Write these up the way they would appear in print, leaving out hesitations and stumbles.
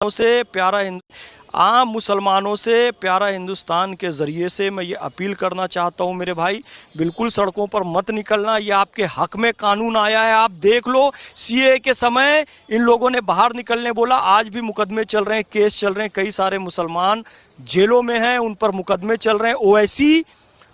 से प्यारा आम मुसलमानों से प्यारा हिंदुस्तान के ज़रिए से मैं ये अपील करना चाहता हूँ मेरे भाई, बिल्कुल सड़कों पर मत निकलना। ये आपके हक में कानून आया है। आप देख लो, सीए के समय इन लोगों ने बाहर निकलने बोला, आज भी मुकदमे चल रहे हैं, केस चल रहे हैं, कई सारे मुसलमान जेलों में हैं, उन पर मुकदमे चल रहे हैं। ओवैसी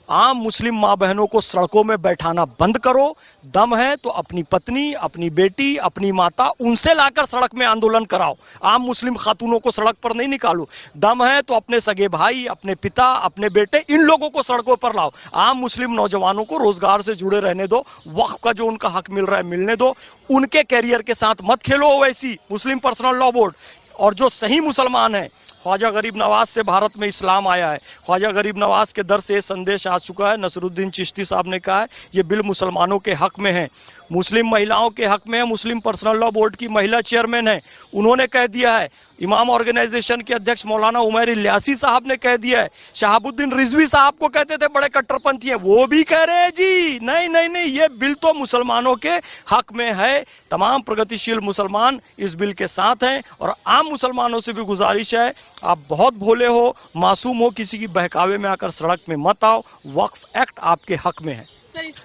आम मुस्लिम माँ बहनों को सड़कों में बैठाना बंद करो। दम है तो अपनी पत्नी, अपनी बेटी, अपनी माता, उनसे लाकर सड़क में आंदोलन कराओ। आम मुस्लिम खातूनों को सड़क पर नहीं निकालो। दम है तो अपने सगे भाई, अपने पिता, अपने बेटे, इन लोगों को सड़कों पर लाओ। आम मुस्लिम नौजवानों को रोजगार से जुड़े रहने दो, वक्फ का जो उनका हक मिल रहा है मिलने दो। उनके कैरियर के साथ मत खेलो। वैसी मुस्लिम पर्सनल लॉ बोर्ड और जो सही मुसलमान है, ख्वाजा गरीब नवाज से भारत में इस्लाम आया है। ख्वाजा गरीब नवाज के दर से संदेश आ चुका है। नसरुद्दीन चिश्ती साहब ने कहा है ये बिल मुसलमानों के हक में है, मुस्लिम महिलाओं के हक में है। मुस्लिम पर्सनल लॉ बोर्ड की महिला चेयरमैन है, उन्होंने कह दिया है। इमाम ऑर्गेनाइजेशन के अध्यक्ष मौलाना उमैर इलियासी साहब ने कह दिया है। शहाबुद्दीन रिजवी साहब को कहते थे बड़े कट्टरपंथी हैं, वो भी कह रहे हैं जी नहीं नहीं नहीं, ये बिल तो मुसलमानों के हक में है। तमाम प्रगतिशील मुसलमान इस बिल के साथ हैं। और आम मुसलमानों से भी गुजारिश है, आप बहुत भोले हो, मासूम हो, किसी की बहकावे में आकर सड़क में मत आओ। वक्फ एक्ट आपके हक में है।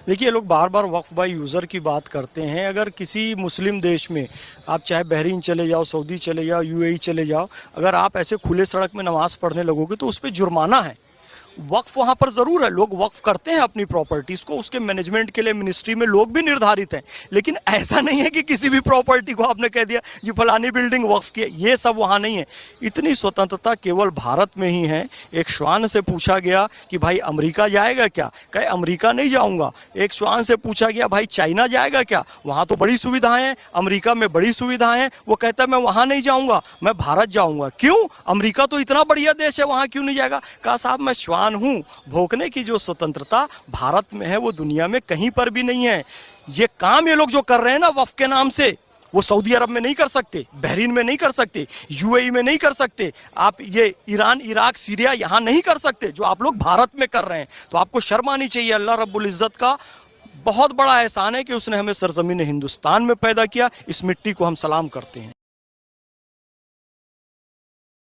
देखिए, लोग बार बार वक्फ बाय यूज़र की बात करते हैं। अगर किसी मुस्लिम देश में आप चाहे बहरीन चले जाओ, सऊदी चले जाओ, यूएई चले जाओ, अगर आप ऐसे खुले सड़क में नमाज़ पढ़ने लगोगे तो उस पर जुर्माना है। वक्फ वहाँ पर ज़रूर है, लोग वक्फ करते हैं अपनी प्रॉपर्टीज़ को, उसके मैनेजमेंट के लिए मिनिस्ट्री में लोग भी निर्धारित हैं। लेकिन ऐसा नहीं है कि किसी भी प्रॉपर्टी को आपने कह दिया जी फलानी बिल्डिंग वक्फ की है, ये सब वहाँ नहीं है। इतनी स्वतंत्रता केवल भारत में ही है। एक श्वान से पूछा गया कि भाई अमेरिका जाएगा क्या, कहे अमेरिका नहीं जाऊँगा। एक श्वान से पूछा गया भाई चाइना जाएगा क्या, वहाँ तो बड़ी सुविधाएँ हैं, अमेरिका में बड़ी सुविधाएँ हैं। वो कहता है मैं वहाँ नहीं जाऊँगा, मैं भारत जाऊँगा। क्यों? अमेरिका तो इतना बढ़िया देश है, वहाँ क्यों नहीं जाएगा? कहा साहब मैं श्वान हूँ, भोंकने की जो स्वतंत्रता भारत में है वो दुनिया में कहीं पर भी नहीं है। ये काम ये लोग जो कर रहे हैं ना वक्फ के नाम से, वो सऊदी अरब में नहीं कर सकते, बहरीन में नहीं कर सकते, यूएई में नहीं कर सकते, आप ये ईरान, इराक, सीरिया यहाँ नहीं कर सकते, जो आप लोग भारत में कर रहे हैं। तो आपको शर्म आनी चाहिए। अल्लाह रब्बुल इज़्ज़त का बहुत बड़ा एहसान है कि उसने हमें सरजमीन हिंदुस्तान में पैदा किया। इस मिट्टी को हम सलाम करते हैं।